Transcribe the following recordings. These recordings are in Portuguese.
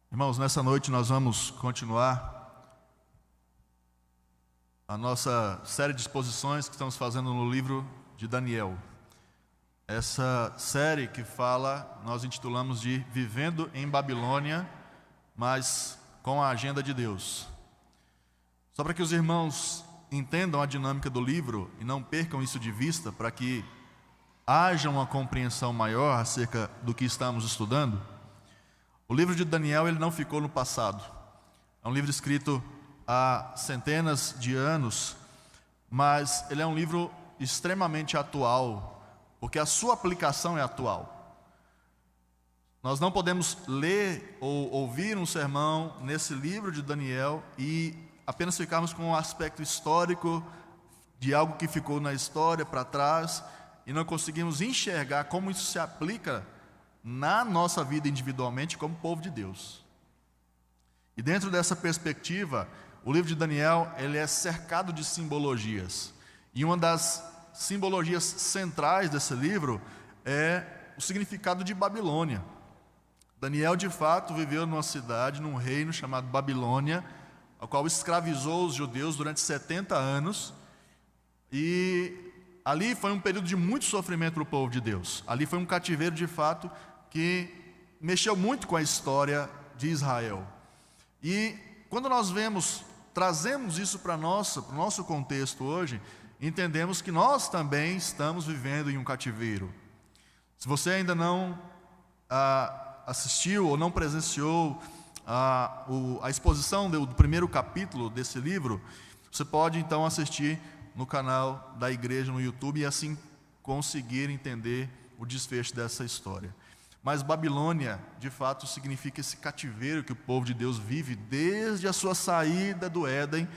Irmãos, nessa noite nós vamos continuar a nossa série de exposições que estamos fazendo no livro de Daniel. Essa série que fala, nós intitulamos de Vivendo em Babilônia, mas com a agenda de Deus. Só para que os irmãos entendam a dinâmica do livro e não percam isso de vista, para que haja uma compreensão maior acerca do que estamos estudando. O livro de Daniel ele não ficou no passado. É um livro escrito há centenas de anos, mas ele é um livro extremamente atual, porque a sua aplicação é atual. Nós não podemos ler ou ouvir um sermão nesse livro de Daniel e apenas ficarmos com um aspecto histórico de algo que ficou na história para trás e não conseguimos enxergar como isso se aplica na nossa vida individualmente como povo de Deus. E dentro dessa perspectiva, o livro de Daniel ele é cercado de simbologias. E uma das simbologias centrais desse livro é o significado de Babilônia. Daniel, de fato, viveu numa cidade, num reino chamado Babilônia, ao qual escravizou os judeus durante 70 anos. E ali foi um período de muito sofrimento para o povo de Deus. Ali foi um cativeiro, de fato, que mexeu muito com a história de Israel. E quando nós trazemos isso para o nosso contexto hoje, entendemos que nós também estamos vivendo em um cativeiro. Se você ainda não assistiu ou não presenciou a exposição do primeiro capítulo desse livro, você pode então assistir no canal da igreja no YouTube e assim conseguir entender o desfecho dessa história. Mas Babilônia, de fato, significa esse cativeiro que o povo de Deus vive desde a sua saída do Éden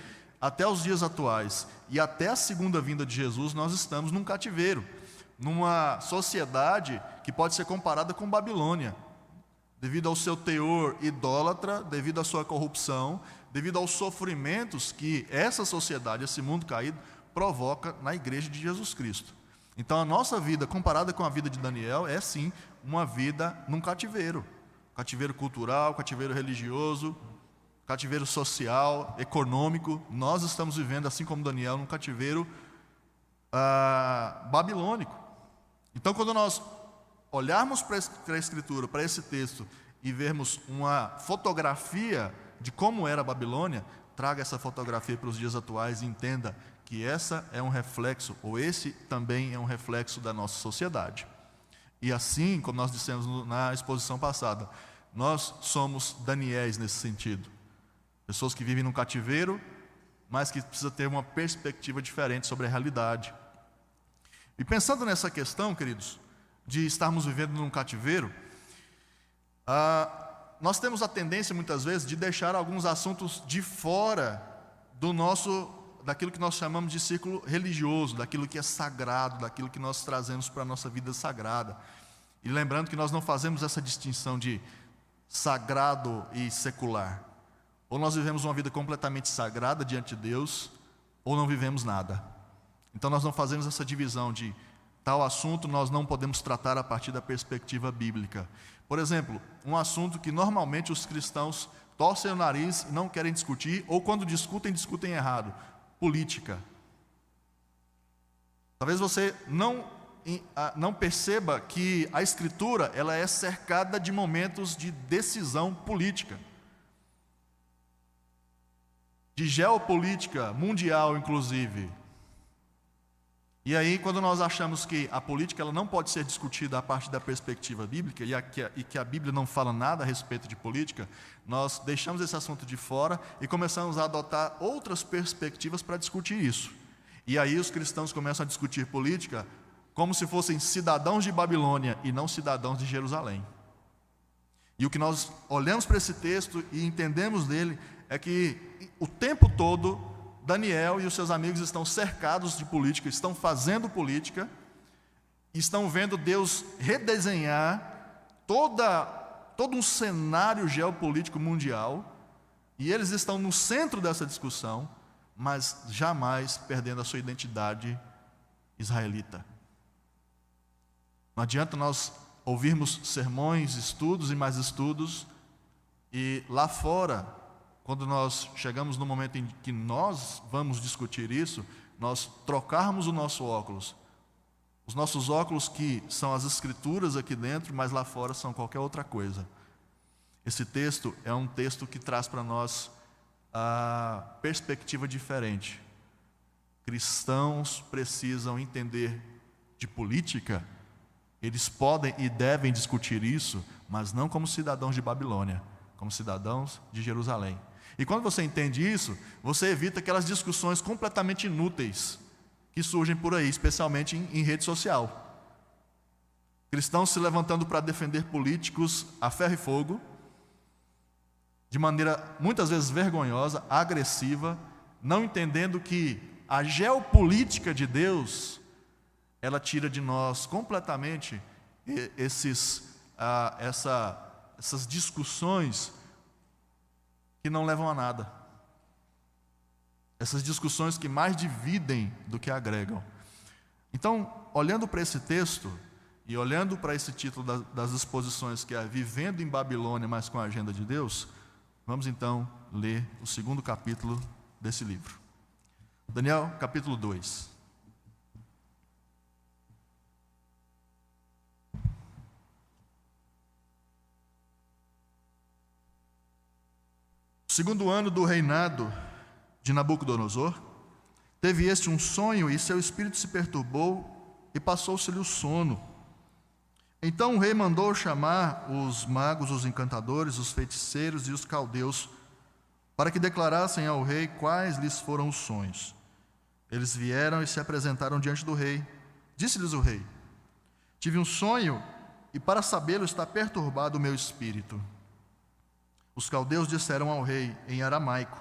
até os dias atuais. E até a segunda vinda de Jesus, nós estamos num cativeiro, numa sociedade que pode ser comparada com Babilônia, devido ao seu teor idólatra, devido à sua corrupção, devido aos sofrimentos que essa sociedade, esse mundo caído, provoca na igreja de Jesus Cristo. Então a nossa vida, comparada com a vida de Daniel, é sim uma vida num cativeiro. Cativeiro cultural, cativeiro religioso, cativeiro social, econômico. Nós estamos vivendo, assim como Daniel, num cativeiro babilônico. Então quando nós olharmos para a Escritura, para esse texto, e vermos uma fotografia de como era a Babilônia, traga essa fotografia para os dias atuais e entenda que essa é um reflexo, ou esse também é um reflexo da nossa sociedade. E assim, como nós dissemos na exposição passada, nós somos Daniéis nesse sentido. Pessoas que vivem num cativeiro, mas que precisam ter uma perspectiva diferente sobre a realidade. E pensando nessa questão, queridos, de estarmos vivendo num cativeiro, nós temos a tendência muitas vezes de deixar alguns assuntos de fora daquilo que nós chamamos de círculo religioso, daquilo que é sagrado, daquilo que nós trazemos para a nossa vida sagrada. E lembrando que nós não fazemos essa distinção de sagrado e secular. Ou nós vivemos uma vida completamente sagrada diante de Deus, ou não vivemos nada. Então nós não fazemos essa divisão de tal assunto nós não podemos tratar a partir da perspectiva bíblica. Por exemplo, um assunto que normalmente os cristãos torcem o nariz e não querem discutir, ou quando discutem errado: política. Talvez você não perceba que a Escritura ela é cercada de momentos de decisão política, de geopolítica mundial, inclusive. E aí, quando nós achamos que a política ela não pode ser discutida a partir da perspectiva bíblica e que a Bíblia não fala nada a respeito de política, nós deixamos esse assunto de fora e começamos a adotar outras perspectivas para discutir isso. E aí os cristãos começam a discutir política como se fossem cidadãos de Babilônia e não cidadãos de Jerusalém. E o que nós olhamos para esse texto e entendemos dele é que o tempo todo Daniel e os seus amigos estão cercados de política, estão fazendo política, estão vendo Deus redesenhar todo um cenário geopolítico mundial, e eles estão no centro dessa discussão, mas jamais perdendo a sua identidade israelita. Não adianta nós ouvirmos sermões, estudos e mais estudos, E lá fora, quando nós chegamos no momento em que nós vamos discutir isso, nós trocarmos o nosso óculos. Os nossos óculos que são as escrituras aqui dentro, mas lá fora são qualquer outra coisa. Esse texto é um texto que traz para nós a perspectiva diferente. Cristãos precisam entender de política, eles podem e devem discutir isso, mas não como cidadãos de Babilônia, como cidadãos de Jerusalém. E quando você entende isso, você evita aquelas discussões completamente inúteis que surgem por aí, especialmente em rede social. Cristãos se levantando para defender políticos a ferro e fogo, de maneira muitas vezes vergonhosa, agressiva, não entendendo que a geopolítica de Deus, ela tira de nós completamente essas discussões que não levam a nada. Essas discussões que mais dividem do que agregam. Então, olhando para esse texto e olhando para esse título das exposições, que é Vivendo em Babilônia, mas com a Agenda de Deus, vamos então ler o segundo capítulo desse livro. Daniel, capítulo 2. No segundo ano do reinado de Nabucodonosor, teve este um sonho e seu espírito se perturbou e passou-se-lhe o sono. Então o rei mandou chamar os magos, os encantadores, os feiticeiros e os caldeus para que declarassem ao rei quais lhes foram os sonhos. Eles vieram e se apresentaram diante do rei. Disse-lhes o rei: tive um sonho e para sabê-lo está perturbado o meu espírito. Os caldeus disseram ao rei em aramaico: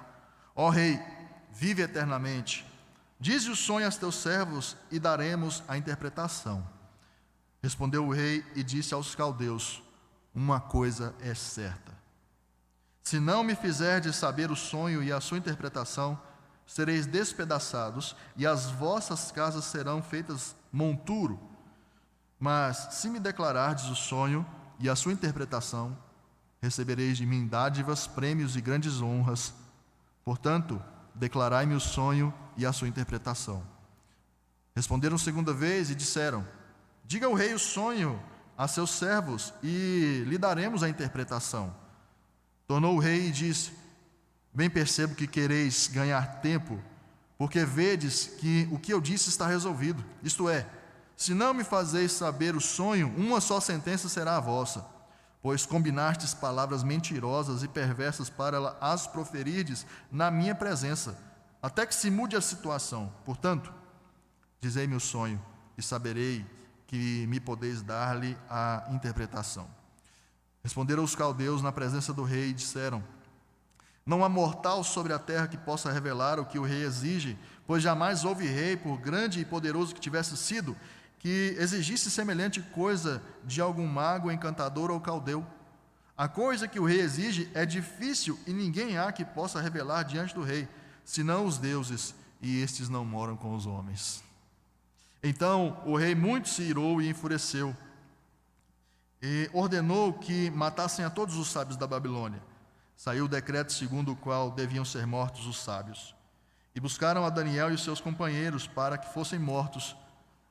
ó rei, vive eternamente. Dize o sonho aos teus servos e daremos a interpretação. Respondeu o rei e disse aos caldeus: uma coisa é certa. Se não me fizerdes saber o sonho e a sua interpretação, sereis despedaçados e as vossas casas serão feitas monturo. Mas se me declarardes o sonho e a sua interpretação, recebereis de mim dádivas, prêmios e grandes honras. Portanto, declarai-me o sonho e a sua interpretação. Responderam segunda vez e disseram: diga ao rei o sonho a seus servos e lhe daremos a interpretação. Tornou o rei e disse: bem percebo que quereis ganhar tempo, porque vedes que o que eu disse está resolvido. Isto é, se não me fazeis saber o sonho, uma só sentença será a vossa. Pois combinastes palavras mentirosas e perversas para as proferirdes na minha presença, até que se mude a situação. Portanto, dizei-me o sonho, e saberei que me podeis dar-lhe a interpretação. Responderam os caldeus na presença do rei e disseram: não há mortal sobre a terra que possa revelar o que o rei exige, pois jamais houve rei, por grande e poderoso que tivesse sido, que exigisse semelhante coisa de algum mago, encantador ou caldeu. A coisa que o rei exige é difícil e ninguém há que possa revelar diante do rei, senão os deuses, e estes não moram com os homens. Então o rei muito se irou e enfureceu, e ordenou que matassem a todos os sábios da Babilônia. Saiu o decreto segundo o qual deviam ser mortos os sábios. E buscaram a Daniel e os seus companheiros para que fossem mortos.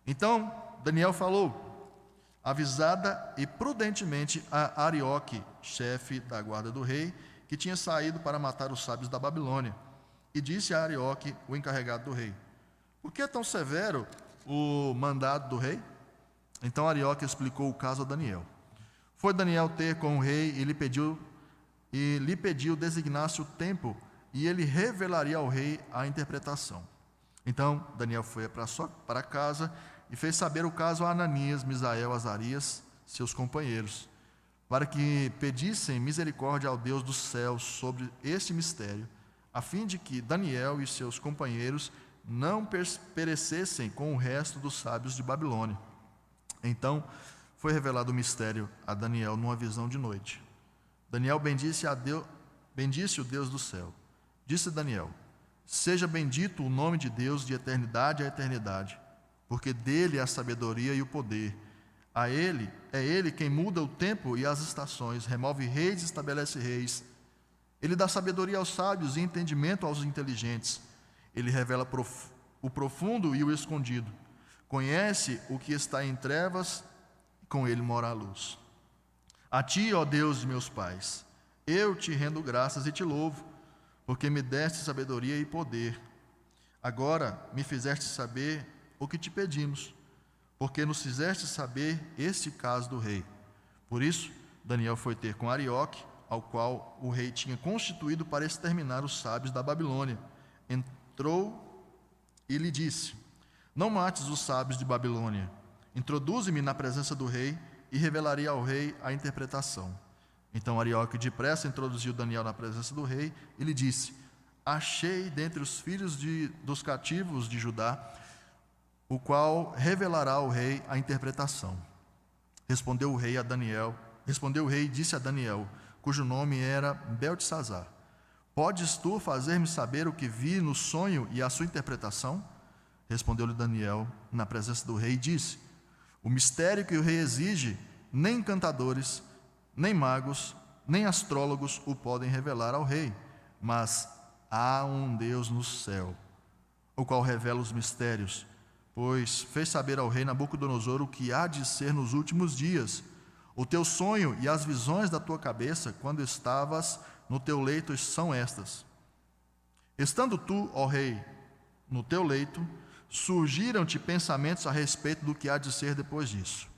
Então Daniel falou, avisada e prudentemente, a Arioque, chefe da guarda do rei, que tinha saído para matar os sábios da Babilônia. E disse a Arioque, o encarregado do rei: por que é tão severo o mandado do rei? Então Arioque explicou o caso a Daniel. Foi Daniel ter com o rei e lhe pediu designasse o tempo, e ele revelaria ao rei a interpretação. Então Daniel foi para casa e fez saber o caso a Ananias, Misael, Azarias, seus companheiros, para que pedissem misericórdia ao Deus dos céus sobre este mistério, a fim de que Daniel e seus companheiros não perecessem com o resto dos sábios de Babilônia. Então foi revelado o mistério a Daniel numa visão de noite. Daniel bendisse o Deus do céu. Disse Daniel: seja bendito o nome de Deus de eternidade a eternidade, porque dele é a sabedoria e o poder. É ele quem muda o tempo e as estações, remove reis e estabelece reis. Ele dá sabedoria aos sábios e entendimento aos inteligentes. Ele revela o profundo e o escondido. Conhece o que está em trevas, e com ele mora a luz. A ti, ó Deus de meus pais, eu te rendo graças e te louvo, porque me deste sabedoria e poder. Agora me fizeste saber o que te pedimos, porque nos fizeste saber este caso do rei. Por isso, Daniel foi ter com Arioque, ao qual o rei tinha constituído para exterminar os sábios da Babilônia. Entrou e lhe disse: não mates os sábios de Babilônia. Introduze-me na presença do rei e revelarei ao rei a interpretação. Então Arioque depressa introduziu Daniel na presença do rei e lhe disse: achei dentre os filhos dos cativos de Judá, o qual revelará ao rei a interpretação. Respondeu o rei e disse a Daniel, cujo nome era Beltesazar: podes tu fazer-me saber o que vi no sonho e a sua interpretação? Respondeu-lhe Daniel na presença do rei e disse: o mistério que o rei exige, nem encantadores, nem magos, nem astrólogos o podem revelar ao rei, mas há um Deus no céu, o qual revela os mistérios, pois fez saber ao rei Nabucodonosor o que há de ser nos últimos dias. O teu sonho e as visões da tua cabeça, quando estavas no teu leito, são estas. Estando tu, ó rei, no teu leito, surgiram-te pensamentos a respeito do que há de ser depois disso.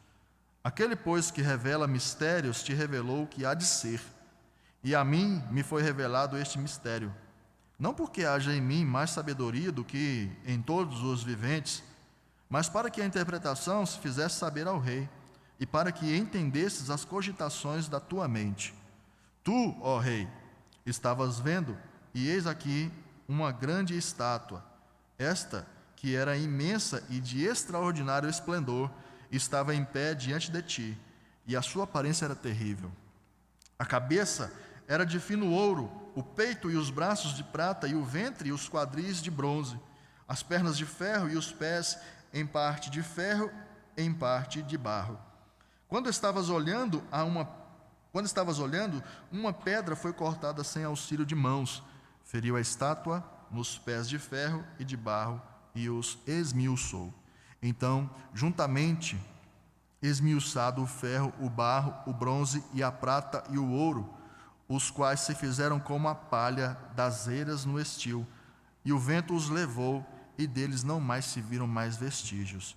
Aquele, pois, que revela mistérios, te revelou o que há de ser, e a mim me foi revelado este mistério. Não porque haja em mim mais sabedoria do que em todos os viventes, mas para que a interpretação se fizesse saber ao rei, e para que entendesses as cogitações da tua mente. Tu, ó rei, estavas vendo, e eis aqui uma grande estátua. Esta, que era imensa e de extraordinário esplendor, estava em pé diante de ti, e a sua aparência era terrível. A cabeça era de fino ouro, o peito e os braços de prata, e o ventre e os quadris de bronze, as pernas de ferro e os pés em parte de ferro, em parte de barro. Quando estavas olhando, uma pedra foi cortada sem auxílio de mãos, feriu a estátua nos pés de ferro e de barro e os esmiuçou. Então, juntamente esmiuçado o ferro, o barro, o bronze e a prata e o ouro, os quais se fizeram como a palha das eiras no estio, e o vento os levou, e deles não mais se viram mais vestígios.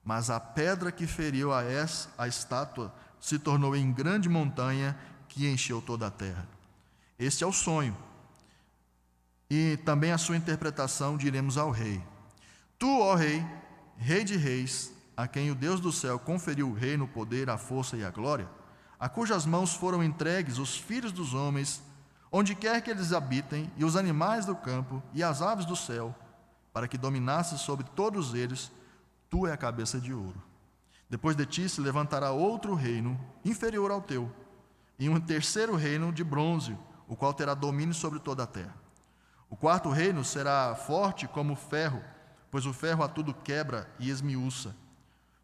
Mas a pedra que feriu a estátua se tornou em grande montanha que encheu toda a terra. Este é o sonho, e também a sua interpretação diremos ao rei. Tu, ó rei, rei de reis, a quem o Deus do céu conferiu o reino, o poder, a força e a glória, a cujas mãos foram entregues os filhos dos homens, onde quer que eles habitem, e os animais do campo, e as aves do céu, para que dominasses sobre todos eles, tu é a cabeça de ouro. Depois de ti se levantará outro reino, inferior ao teu, e um terceiro reino de bronze, o qual terá domínio sobre toda a terra. O quarto reino será forte como o ferro, pois o ferro a tudo quebra e esmiuça.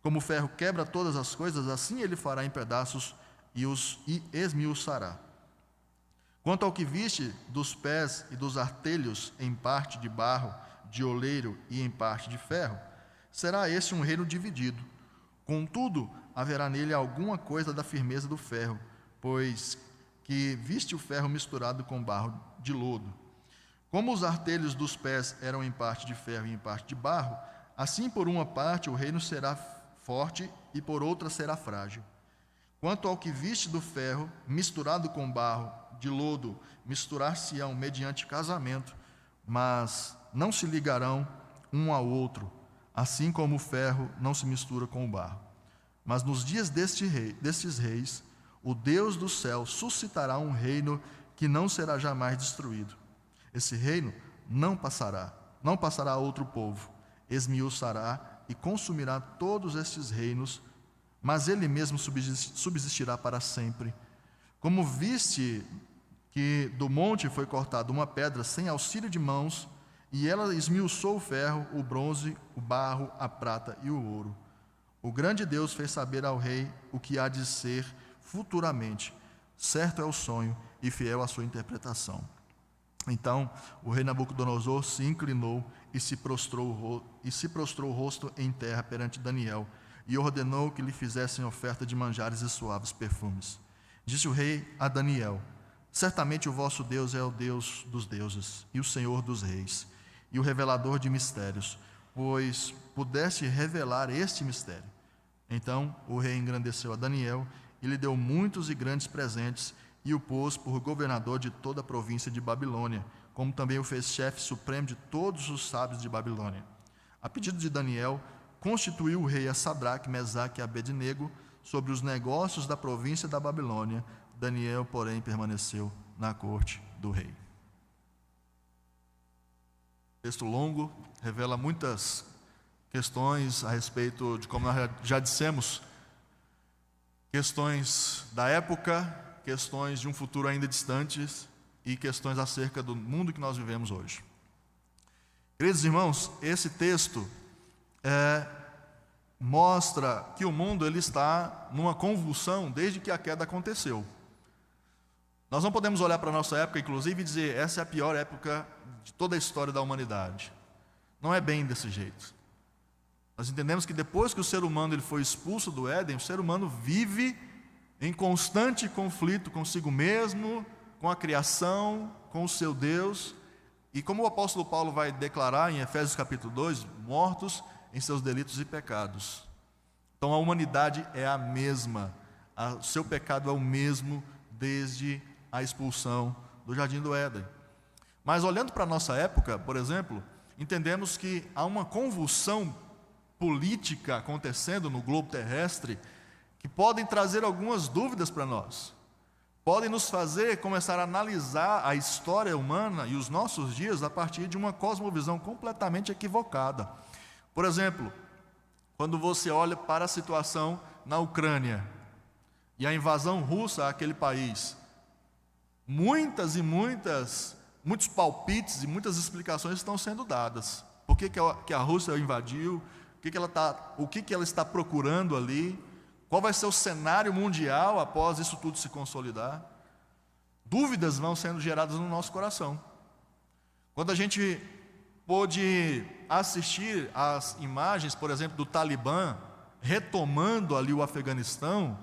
Como o ferro quebra todas as coisas, assim ele fará em pedaços e os esmiuçará. Quanto ao que viste dos pés e dos artelhos, em parte de barro, de oleiro e em parte de ferro, será esse um reino dividido. Contudo, haverá nele alguma coisa da firmeza do ferro, pois que viste o ferro misturado com barro de lodo. Como os artelhos dos pés eram em parte de ferro e em parte de barro, assim por uma parte o reino será forte e por outra será frágil. Quanto ao que viste do ferro, misturado com barro, de lodo, misturar-se-ão mediante casamento, mas não se ligarão um ao outro, assim como o ferro não se mistura com o barro. Mas nos dias destes reis, o Deus do céu suscitará um reino que não será jamais destruído. Esse reino não passará a outro povo, esmiuçará e consumirá todos estes reinos, mas ele mesmo subsistirá para sempre. Como viste que do monte foi cortada uma pedra sem auxílio de mãos, e ela esmiuçou o ferro, o bronze, o barro, a prata e o ouro. O grande Deus fez saber ao rei o que há de ser futuramente. Certo é o sonho e fiel a sua interpretação. Então o rei Nabucodonosor se inclinou e se prostrou o rosto em terra perante Daniel, e ordenou que lhe fizessem oferta de manjares e suaves perfumes. Disse o rei a Daniel: certamente o vosso Deus é o Deus dos deuses e o Senhor dos reis, e o revelador de mistérios, pois pudeste revelar este mistério. Então o rei engrandeceu a Daniel e lhe deu muitos e grandes presentes, e o pôs por governador de toda a província de Babilônia, como também o fez chefe supremo de todos os sábios de Babilônia. A pedido de Daniel, constituiu o rei a Sadraque, Mesaque e Abednego sobre os negócios da província da Babilônia. Daniel, porém, permaneceu na corte do rei. Texto longo, revela muitas questões a respeito de, como nós já dissemos, questões da época, questões de um futuro ainda distante e questões acerca do mundo que nós vivemos hoje. Queridos irmãos, esse texto mostra que o mundo ele está numa convulsão desde que a queda aconteceu. Nós não podemos olhar para a nossa época, inclusive, e dizer essa é a pior época de toda a história da humanidade. Não é bem desse jeito. Nós entendemos que depois que o ser humano ele foi expulso do Éden, o ser humano vive em constante conflito consigo mesmo, com a criação, com o seu Deus, e como o apóstolo Paulo vai declarar em Efésios capítulo 2, mortos em seus delitos e pecados. Então a humanidade é a mesma, o seu pecado é o mesmo desde a expulsão do Jardim do Éden. Mas olhando para a nossa época, por exemplo, entendemos que há uma convulsão política acontecendo no globo terrestre que podem trazer algumas dúvidas para nós, podem nos fazer começar a analisar a história humana e os nossos dias a partir de uma cosmovisão completamente equivocada. Por exemplo, quando você olha para a situação na Ucrânia e a invasão russa àquele país, muitos palpites e muitas explicações estão sendo dadas. Por que a Rússia invadiu? O que ela está procurando ali? Qual vai ser o cenário mundial após isso tudo se consolidar? Dúvidas vão sendo geradas no nosso coração. Quando a gente pôde assistir às imagens, por exemplo, do Talibã retomando ali o Afeganistão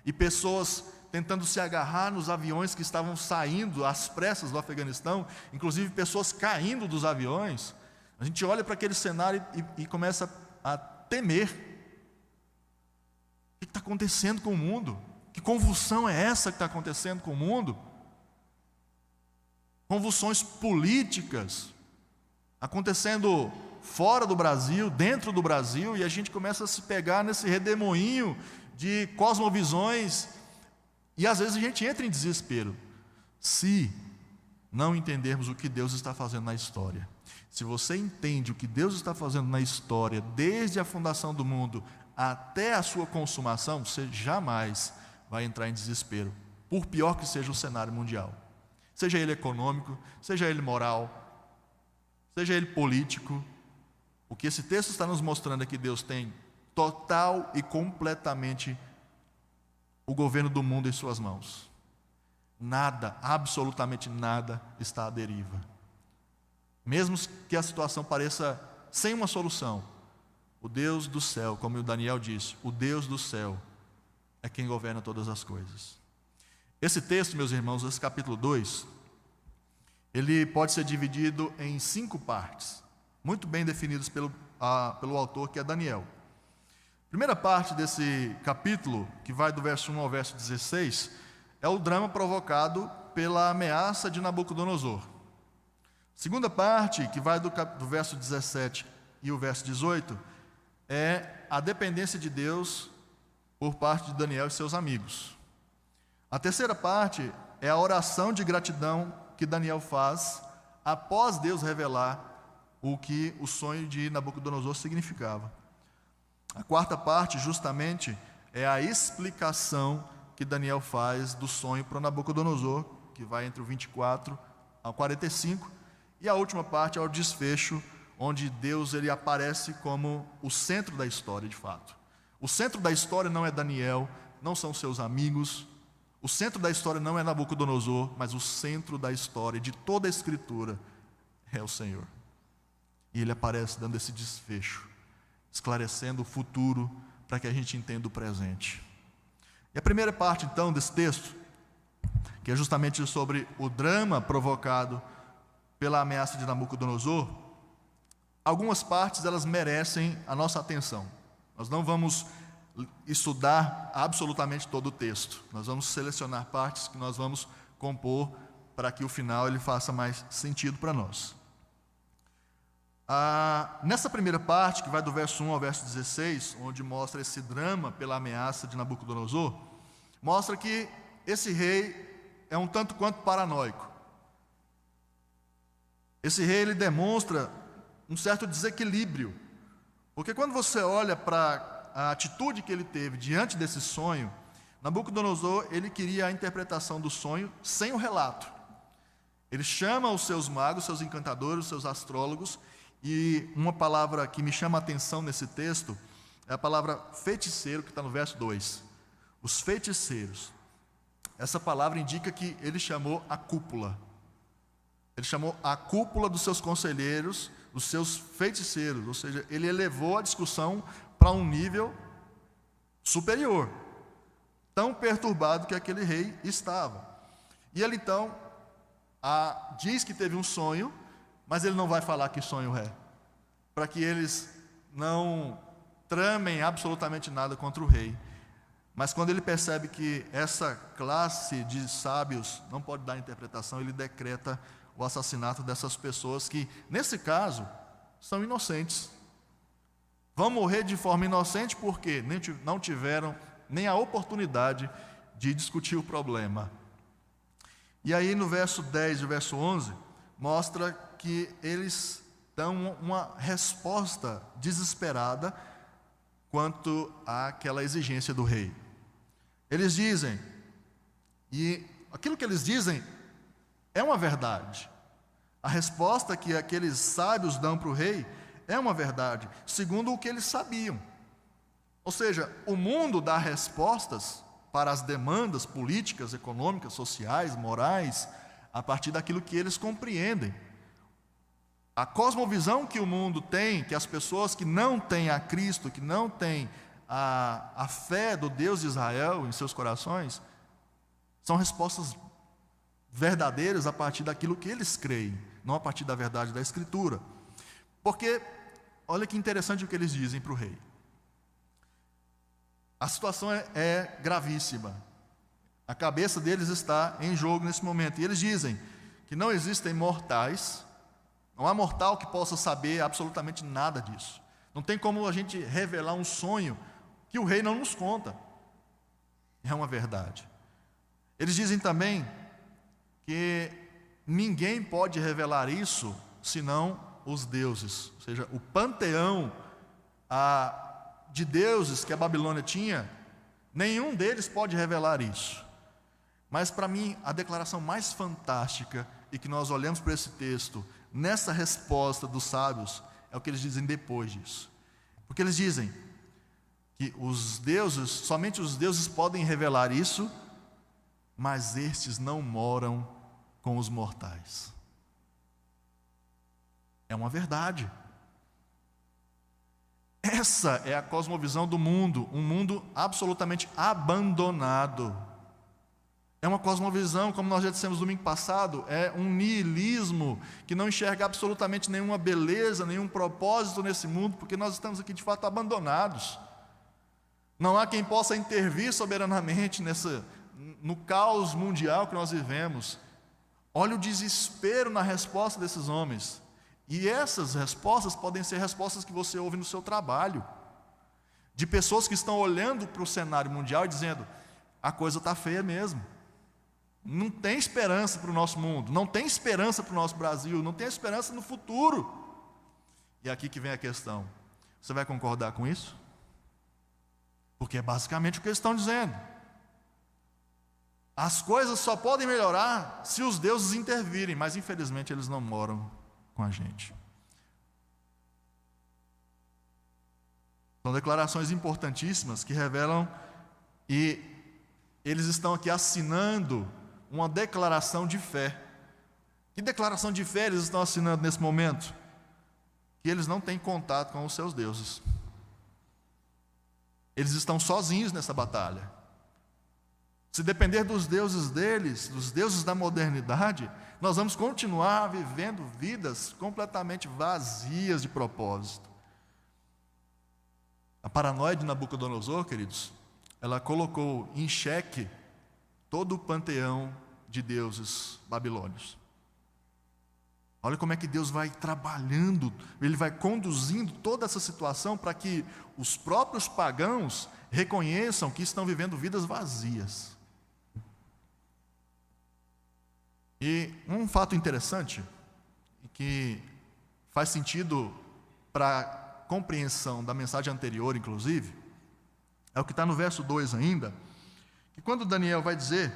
e pessoas tentando se agarrar nos aviões que estavam saindo às pressas do Afeganistão, inclusive pessoas caindo dos aviões, a gente olha para aquele cenário e começa a temer. O que está acontecendo com o mundo? Que convulsão é essa que está acontecendo com o mundo? Convulsões políticas acontecendo fora do Brasil, dentro do Brasil, e a gente começa a se pegar nesse redemoinho de cosmovisões, e às vezes a gente entra em desespero, se não entendermos o que Deus está fazendo na história. Se você entende o que Deus está fazendo na história, desde a fundação do mundo até a sua consumação, você jamais vai entrar em desespero, por pior que seja o cenário mundial, seja ele econômico, seja ele moral, seja ele político. O que esse texto está nos mostrando é que Deus tem total e completamente o governo do mundo em suas mãos. Nada, absolutamente nada está à deriva. Mesmo que a situação pareça sem uma solução, o Deus do céu, como o Daniel disse, o Deus do céu é quem governa todas as coisas. Esse texto, meus irmãos, esse capítulo 2, ele pode ser dividido em 5 partes, muito bem definidas pelo autor, que é Daniel. A primeira parte desse capítulo, que vai do verso 1 ao verso 16, é o drama provocado pela ameaça de Nabucodonosor. A segunda parte, que vai do verso 17 e o verso 18, é a dependência de Deus por parte de Daniel e seus amigos. A terceira parte é a oração de gratidão que Daniel faz após Deus revelar o que o sonho de Nabucodonosor significava. A quarta parte, justamente, é a explicação que Daniel faz do sonho para Nabucodonosor, que vai entre o 24 ao 45, e a última parte é o desfecho, onde Deus ele aparece como o centro da história, de fato. O centro da história não é Daniel, não são seus amigos. O centro da história não é Nabucodonosor, mas o centro da história de toda a Escritura é o Senhor. E ele aparece dando esse desfecho, esclarecendo o futuro para que a gente entenda o presente. E a primeira parte, então, desse texto, que é justamente sobre o drama provocado pela ameaça de Nabucodonosor, algumas partes elas merecem a nossa atenção. Nós não vamos estudar absolutamente todo o texto. Nós vamos selecionar partes que nós vamos compor para que o final ele faça mais sentido para nós. Nessa primeira parte, que vai do verso 1 ao verso 16, onde mostra esse drama pela ameaça de Nabucodonosor, mostra que esse rei é um tanto quanto paranoico. Esse rei ele demonstra um certo desequilíbrio, porque quando você olha para a atitude que ele teve diante desse sonho, Nabucodonosor ele queria a interpretação do sonho sem o relato. Ele chama os seus magos, seus encantadores, os seus astrólogos, e uma palavra que me chama a atenção nesse texto é a palavra feiticeiro, que está no verso 2. Os feiticeiros. Essa palavra indica que ele chamou a cúpula. Ele chamou a cúpula dos seus conselheiros, dos seus feiticeiros, ou seja, ele elevou a discussão para um nível superior, tão perturbado que aquele rei estava. E ele então diz que teve um sonho, mas ele não vai falar que sonho é, para que eles não tramem absolutamente nada contra o rei. Mas quando ele percebe que essa classe de sábios não pode dar interpretação, ele decreta o assassinato dessas pessoas que, nesse caso, são inocentes. Vão morrer de forma inocente porque não tiveram nem a oportunidade de discutir o problema. E aí no verso 10 e verso 11, mostra que eles dão uma resposta desesperada quanto àquela exigência do rei. Eles dizem, e aquilo que eles dizem é uma verdade. A resposta que aqueles sábios dão para o rei é uma verdade, segundo o que eles sabiam. Ou seja, o mundo dá respostas para as demandas políticas, econômicas, sociais, morais, a partir daquilo que eles compreendem. A cosmovisão que o mundo tem, que as pessoas que não têm a Cristo, que não têm a fé do Deus de Israel em seus corações, são respostas verdadeiras a partir daquilo que eles creem, não a partir da verdade da Escritura. Porque, olha que interessante o que eles dizem para o rei. A situação é gravíssima. A cabeça deles está em jogo nesse momento. E eles dizem que não existem mortais, não há mortal que possa saber absolutamente nada disso. Não tem como a gente revelar um sonho que o rei não nos conta. É uma verdade. Eles dizem também que ninguém pode revelar isso senão os deuses. Ou seja, o panteão de deuses que a Babilônia tinha, nenhum deles pode revelar isso. Mas para mim, a declaração mais fantástica, e que nós olhamos para esse texto, nessa resposta dos sábios, é o que eles dizem depois disso. Porque eles dizem que os deuses, somente os deuses podem revelar isso, mas estes não moram com os mortais. É uma verdade. Essa é a cosmovisão do mundo, um mundo absolutamente abandonado. É uma cosmovisão, como nós já dissemos domingo passado, é um niilismo que não enxerga absolutamente nenhuma beleza, nenhum propósito nesse mundo, porque nós estamos aqui de fato abandonados. Não há quem possa intervir soberanamente no caos mundial que nós vivemos. Olha o desespero na resposta desses homens. E essas respostas podem ser respostas que você ouve no seu trabalho, de pessoas que estão olhando para o cenário mundial e dizendo: a coisa está feia mesmo. Não tem esperança para o nosso mundo, não tem esperança para o nosso Brasil, não tem esperança no futuro. E é aqui que vem a questão: você vai concordar com isso? Porque é basicamente o que eles estão dizendo. As coisas só podem melhorar se os deuses intervirem, mas infelizmente eles não moram com a gente. São declarações importantíssimas que revelam, e eles estão aqui assinando uma declaração de fé. Que declaração de fé eles estão assinando nesse momento? Que eles não têm contato com os seus deuses. Eles estão sozinhos nessa batalha. Se depender dos deuses deles, dos deuses da modernidade, nós vamos continuar vivendo vidas completamente vazias de propósito. A paranoia de Nabucodonosor, queridos, ela colocou em xeque todo o panteão de deuses babilônios. Olha como é que Deus vai trabalhando, Ele vai conduzindo toda essa situação para que os próprios pagãos reconheçam que estão vivendo vidas vazias. E um fato interessante, que faz sentido para a compreensão da mensagem anterior, inclusive, é o que está no verso 2 ainda, que quando Daniel vai dizer,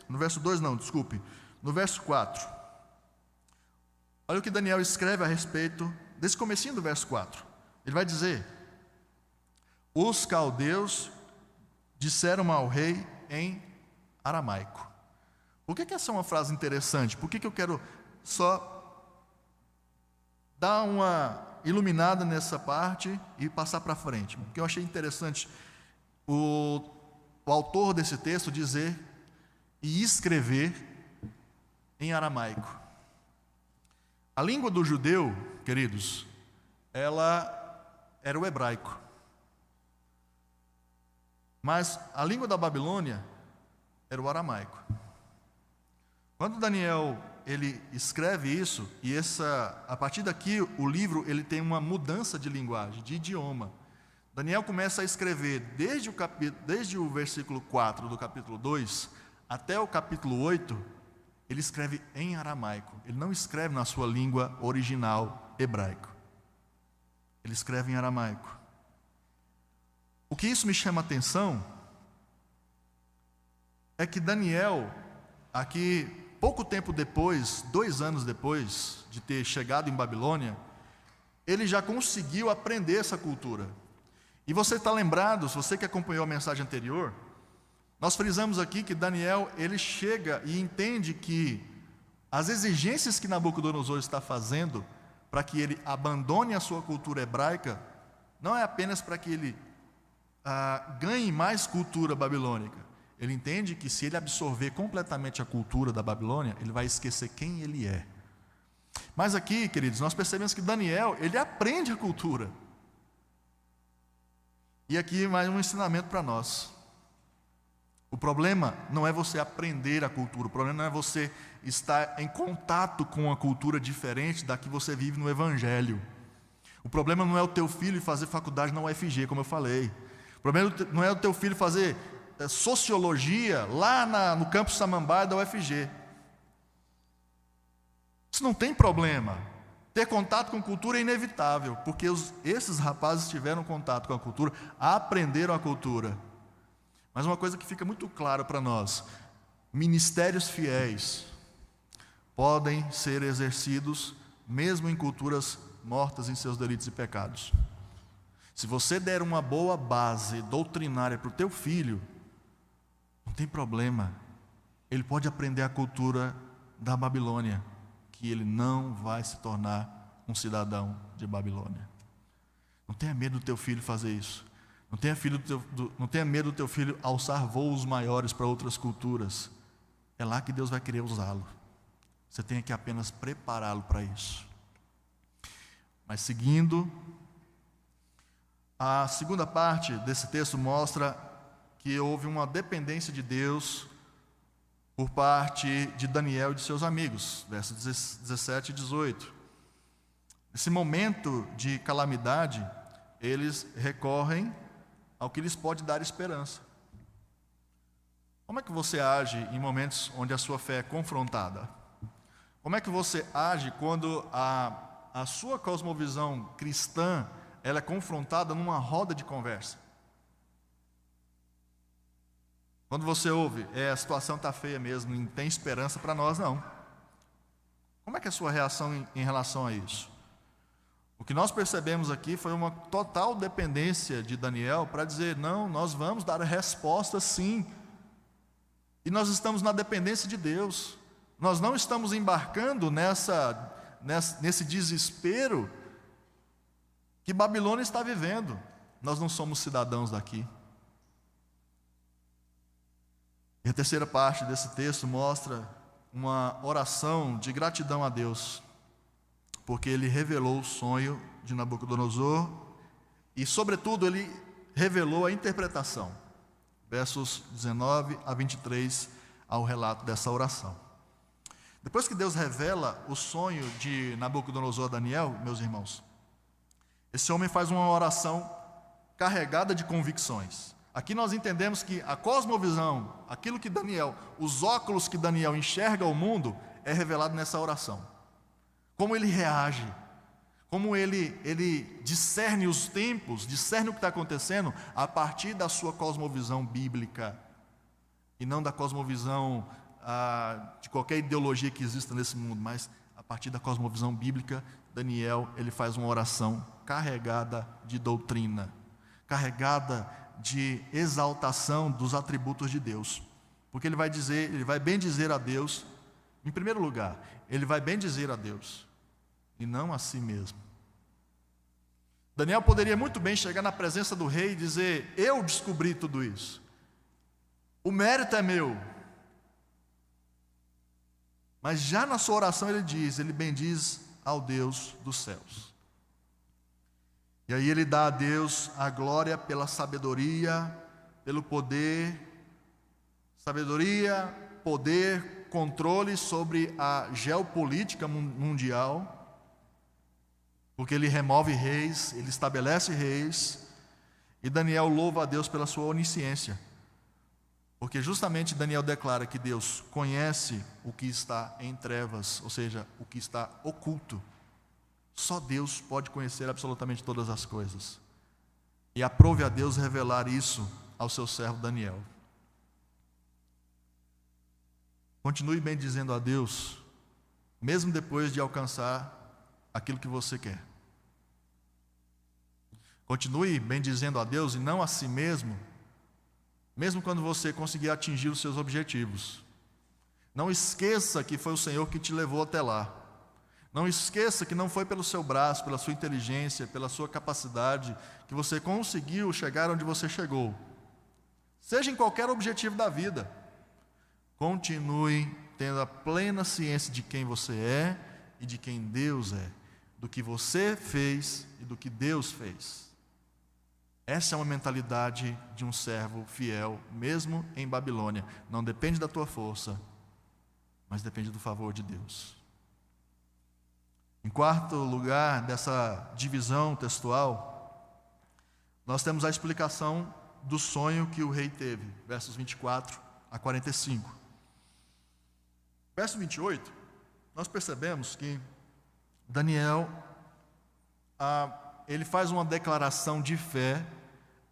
no verso 2 não, desculpe, no verso 4, olha o que Daniel escreve a respeito desse comecinho do verso 4. Ele vai dizer: os caldeus disseram ao rei em aramaico. Por que essa é uma frase interessante? Por que eu quero só dar uma iluminada nessa parte e passar para frente? Porque eu achei interessante o autor desse texto dizer e escrever em aramaico. A língua do judeu, queridos, ela era o hebraico. Mas a língua da Babilônia era o aramaico. Quando Daniel ele escreve isso, e a partir daqui o livro ele tem uma mudança de linguagem, de idioma. Daniel começa a escrever desde o versículo 4 do capítulo 2 até o capítulo 8, ele escreve em aramaico. Ele não escreve na sua língua original, hebraico. Ele escreve em aramaico. O que isso me chama a atenção é que Daniel, aqui pouco tempo depois, 2 anos depois de ter chegado em Babilônia, ele já conseguiu aprender essa cultura. E você está lembrado, se você que acompanhou a mensagem anterior, nós frisamos aqui que Daniel, ele chega e entende que as exigências que Nabucodonosor está fazendo para que ele abandone a sua cultura hebraica, não é apenas para que ele ganhe mais cultura babilônica. Ele entende que se ele absorver completamente a cultura da Babilônia, ele vai esquecer quem ele é. Mas aqui, queridos, nós percebemos que Daniel, ele aprende a cultura. E aqui mais um ensinamento para nós. O problema não é você aprender a cultura, o problema não é você estar em contato com uma cultura diferente da que você vive no Evangelho. O problema não é o teu filho fazer faculdade na UFG, como eu falei. O problema não é o teu filho fazer sociologia lá no campus Samambaia da UFG. Isso não tem problema. Ter contato com cultura é inevitável, porque esses rapazes tiveram contato com a cultura, aprenderam a cultura. Mas uma coisa que fica muito clara para nós: ministérios fiéis podem ser exercidos mesmo em culturas mortas em seus delitos e pecados. Se você der uma boa base doutrinária para o teu filho, não tem problema, ele pode aprender a cultura da Babilônia, que ele não vai se tornar um cidadão de Babilônia. Não tenha medo do teu filho fazer isso. Não tenha medo do teu filho alçar voos maiores para outras culturas. É lá que Deus vai querer usá-lo. Você tem que apenas prepará-lo para isso. Mas seguindo, a segunda parte desse texto mostra que houve uma dependência de Deus por parte de Daniel e de seus amigos, versos 17 e 18. Nesse momento de calamidade, eles recorrem ao que lhes pode dar esperança. Como é que você age em momentos onde a sua fé é confrontada? Como é que você age quando a sua cosmovisão cristã ela é confrontada numa roda de conversa? Quando você ouve, a situação está feia mesmo, não tem esperança para nós não. Como é que é a sua reação em relação a isso? O que nós percebemos aqui foi uma total dependência de Daniel para dizer: não, nós vamos dar a resposta sim. E nós estamos na dependência de Deus. Nós não estamos embarcando nesse desespero que Babilônia está vivendo. Nós não somos cidadãos daqui. E a terceira parte desse texto mostra uma oração de gratidão a Deus, porque ele revelou o sonho de Nabucodonosor e, sobretudo, ele revelou a interpretação. Versos 19 a 23 ao relato dessa oração. Depois que Deus revela o sonho de Nabucodonosor a Daniel, meus irmãos, esse homem faz uma oração carregada de convicções. Aqui nós entendemos que a cosmovisão, aquilo que Daniel, os óculos que Daniel enxerga o mundo, é revelado nessa oração. Como ele reage, como ele discerne os tempos, discerne o que está acontecendo a partir da sua cosmovisão bíblica e não da cosmovisão de qualquer ideologia que exista nesse mundo, mas a partir da cosmovisão bíblica. Daniel, ele faz uma oração carregada de doutrina, carregada de exaltação dos atributos de Deus, porque ele vai bendizer a Deus. Em primeiro lugar, ele vai bendizer a Deus e não a si mesmo. Daniel poderia muito bem chegar na presença do rei e dizer: eu descobri tudo isso, o mérito é meu. Mas já na sua oração ele bendiz ao Deus dos céus. E aí ele dá a Deus a glória pela sabedoria, pelo poder, controle sobre a geopolítica mundial, porque ele remove reis, ele estabelece reis, e Daniel louva a Deus pela sua onisciência, porque justamente Daniel declara que Deus conhece o que está em trevas, ou seja, o que está oculto. Só Deus pode conhecer absolutamente todas as coisas. E aprove a Deus revelar isso ao seu servo Daniel. Continue bendizendo a Deus, mesmo depois de alcançar aquilo que você quer. Continue bendizendo a Deus e não a si mesmo, mesmo quando você conseguir atingir os seus objetivos. Não esqueça que foi o Senhor que te levou até lá. Não esqueça que não foi pelo seu braço, pela sua inteligência, pela sua capacidade, que você conseguiu chegar onde você chegou. Seja em qualquer objetivo da vida, continue tendo a plena ciência de quem você é e de quem Deus é, do que você fez e do que Deus fez. Essa é uma mentalidade de um servo fiel, mesmo em Babilônia. Não depende da tua força, mas depende do favor de Deus. Em quarto lugar dessa divisão textual, nós temos a explicação do sonho que o rei teve, versos 24 a 45. Verso 28, nós percebemos que Daniel, ele faz uma declaração de fé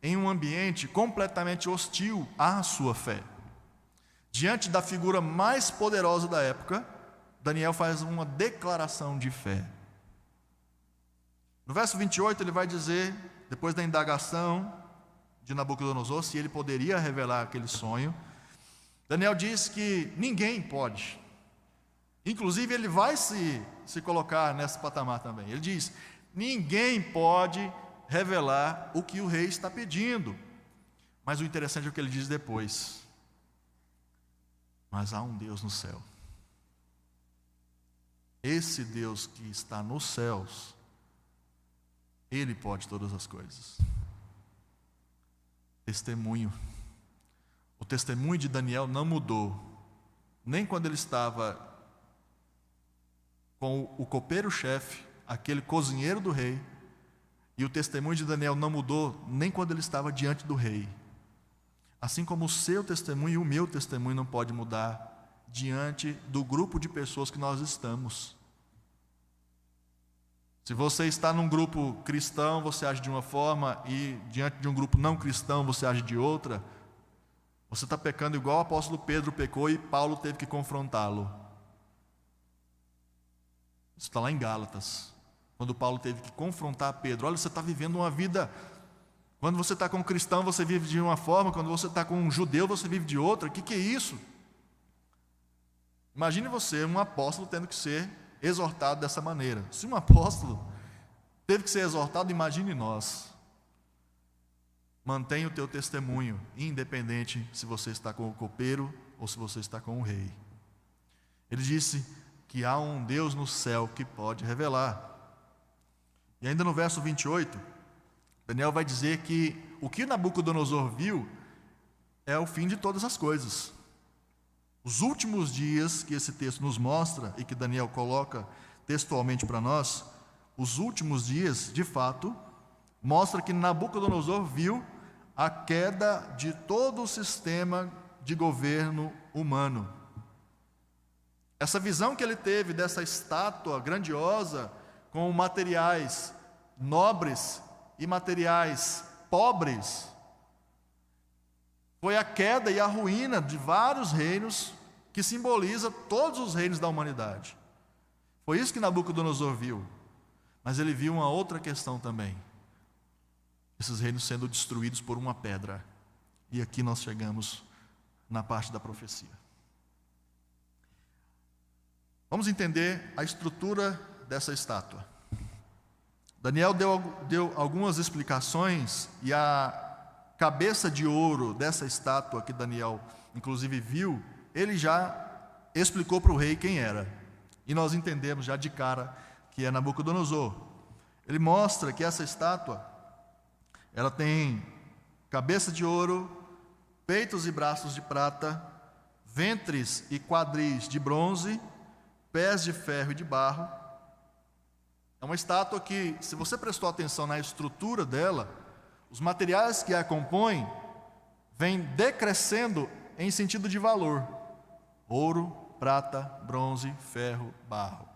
em um ambiente completamente hostil à sua fé. Diante da figura mais poderosa da época, Daniel faz uma declaração de fé. No verso 28 ele vai dizer, depois da indagação de Nabucodonosor, se ele poderia revelar aquele sonho, Daniel diz que ninguém pode. Inclusive ele vai se colocar nesse patamar também. Ele diz: ninguém pode revelar o que o rei está pedindo. Mas o interessante é o que ele diz depois: mas há um Deus no céu. Esse Deus que está nos céus, Ele pode todas as coisas. Testemunho. O testemunho de Daniel não mudou, nem quando ele estava com o copeiro-chefe, aquele cozinheiro do rei, e o testemunho de Daniel não mudou, nem quando ele estava diante do rei. Assim como o seu testemunho e o meu testemunho não pode mudar diante do grupo de pessoas que nós estamos. Se você está num grupo cristão, você age de uma forma, e diante de um grupo não cristão, você age de outra. Você está pecando igual o apóstolo Pedro pecou e Paulo teve que confrontá-lo. Isso está lá em Gálatas. quando Paulo teve que confrontar Pedro. Olha, você está vivendo uma vida... Quando você está com um cristão, você vive de uma forma. Quando você está com um judeu, você vive de outra. O que é isso? Imagine você, um apóstolo, tendo que ser exortado dessa maneira. Se um apóstolo teve que ser exortado, imagine nós. Mantenha o teu testemunho, independente se você está com o copeiro ou se você está com o rei. Ele disse que há um Deus no céu que pode revelar. E ainda no verso 28, Daniel vai dizer que o que Nabucodonosor viu é o fim de todas as coisas. Os últimos dias que esse texto nos mostra e que Daniel coloca textualmente para nós, os últimos dias, de fato, mostra que Nabucodonosor viu a queda de todo o sistema de governo humano. Essa visão que ele teve dessa estátua grandiosa, com materiais nobres e materiais pobres, foi a queda e a ruína de vários reinos, que simboliza todos os reinos da humanidade. Foi isso que Nabucodonosor viu. Mas ele viu uma outra questão também. Esses reinos sendo destruídos por uma pedra. E aqui nós chegamos na parte da profecia. Vamos entender a estrutura dessa estátua. Daniel deu algumas explicações, e a cabeça de ouro dessa estátua que Daniel inclusive viu, ele já explicou para o rei quem era. E nós entendemos já de cara que é Nabucodonosor. Ele mostra que essa estátua, ela tem cabeça de ouro, peitos e braços de prata, ventres e quadris de bronze, pés de ferro e de barro. É uma estátua que, se você prestou atenção na estrutura dela, os materiais que a compõem vêm decrescendo em sentido de valor: ouro, prata, bronze, ferro, barro.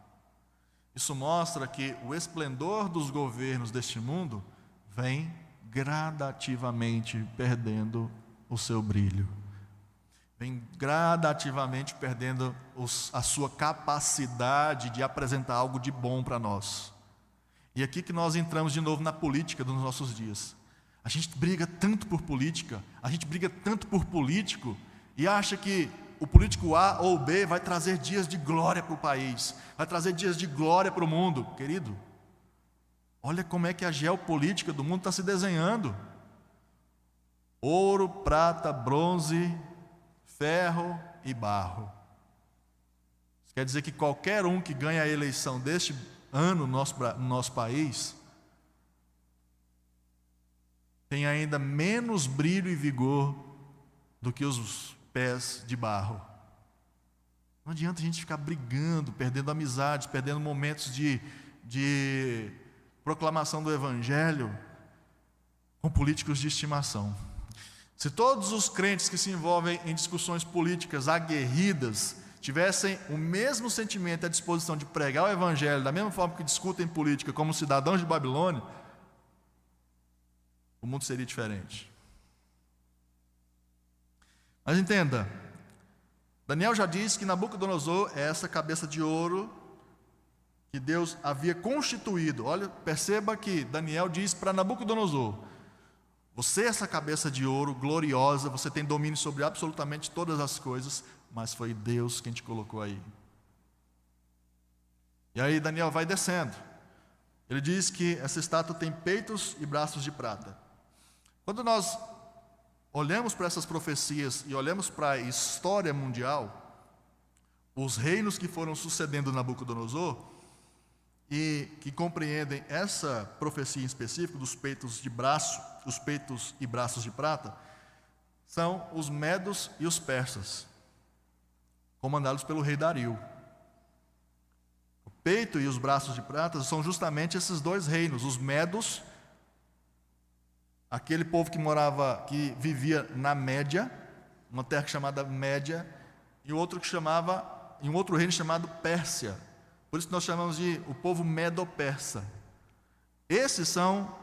Isso mostra que o esplendor dos governos deste mundo vem gradativamente perdendo o seu brilho, vem gradativamente perdendo a sua capacidade de apresentar algo de bom para nós. E aqui que nós entramos de novo na política dos nossos dias. A gente briga tanto por política, a gente briga tanto por político, e acha que o político A ou B vai trazer dias de glória para o país, vai trazer dias de glória para o mundo. Querido, olha como é que a geopolítica do mundo está se desenhando. Ouro, prata, bronze, ferro e barro. Isso quer dizer que qualquer um que ganha a eleição deste ano no nosso país tem ainda menos brilho e vigor do que os pés de barro. Não adianta a gente ficar brigando, perdendo amizades, perdendo momentos de proclamação do Evangelho com políticos de estimação. Se todos os crentes que se envolvem em discussões políticas aguerridas tivessem o mesmo sentimento e a disposição de pregar o Evangelho da mesma forma que discutem política como cidadãos de Babilônia, o mundo seria diferente. Mas entenda, Daniel já disse que Nabucodonosor é essa cabeça de ouro que Deus havia constituído. Olha, perceba que Daniel diz para Nabucodonosor: você é essa cabeça de ouro gloriosa, você tem domínio sobre absolutamente todas as coisas, mas foi Deus quem te colocou aí. E aí Daniel vai descendo. Ele diz que essa estátua tem peitos e braços de prata. Quando nós olhamos para essas profecias e olhamos para a história mundial, os reinos que foram sucedendo Nabucodonosor e que compreendem essa profecia em específico dos peitos de braço, os peitos e braços de prata, são os medos e os persas, comandados pelo rei Dario. O peito e os braços de prata são justamente esses dois reinos, os medos, aquele povo que vivia na Média, uma terra chamada Média, e um outro reino chamado Pérsia. Por isso nós chamamos de o povo medo-persa. Esses são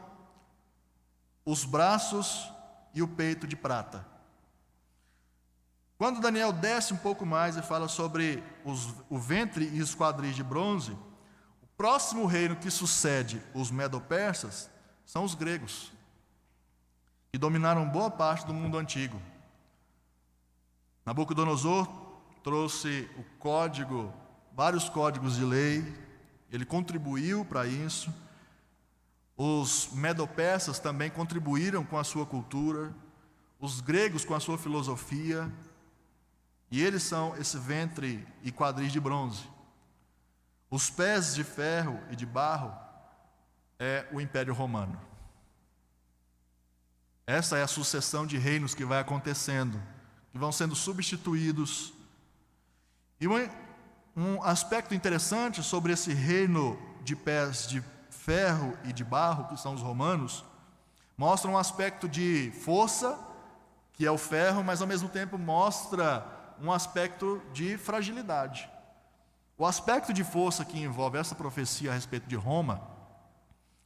os braços e o peito de prata. Quando Daniel desce um pouco mais e fala sobre o ventre e os quadris de bronze, o Próximo reino que sucede os medo-persas são os gregos, que dominaram boa parte do mundo antigo. Nabucodonosor trouxe vários códigos de lei, ele contribuiu para isso. Os medo-persas também contribuíram com a sua cultura, os gregos com a sua filosofia, e eles são esse ventre e quadris de bronze. Os pés de ferro e de barro é o Império Romano. Essa é a sucessão de reinos que vai acontecendo, que vão sendo substituídos. E um aspecto interessante sobre esse reino de pés de ferro e de barro, que são os romanos, mostra um aspecto de força, que é o ferro, mas ao mesmo tempo mostra um aspecto de fragilidade. O aspecto de força que envolve essa profecia a respeito de Roma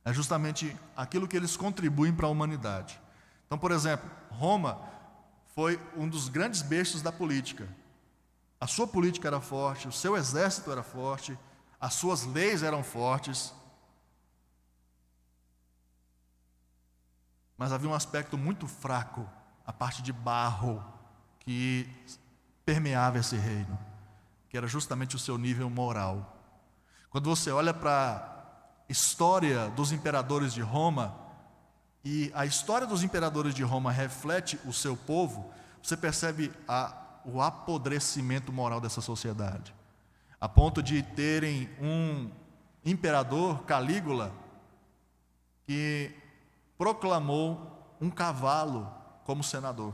é justamente aquilo que eles contribuem para a humanidade. Então, por exemplo, Roma foi um dos grandes bestas da política. A sua política era forte, o seu exército era forte, as suas leis eram fortes. Mas havia um aspecto muito fraco, a parte de barro, que permeava esse reino, que era justamente o seu nível moral. Quando você olha para a história dos imperadores de Roma, e a história dos imperadores de Roma reflete o seu povo, você percebe o apodrecimento moral dessa sociedade, a ponto de terem um imperador, Calígula, que proclamou um cavalo como senador.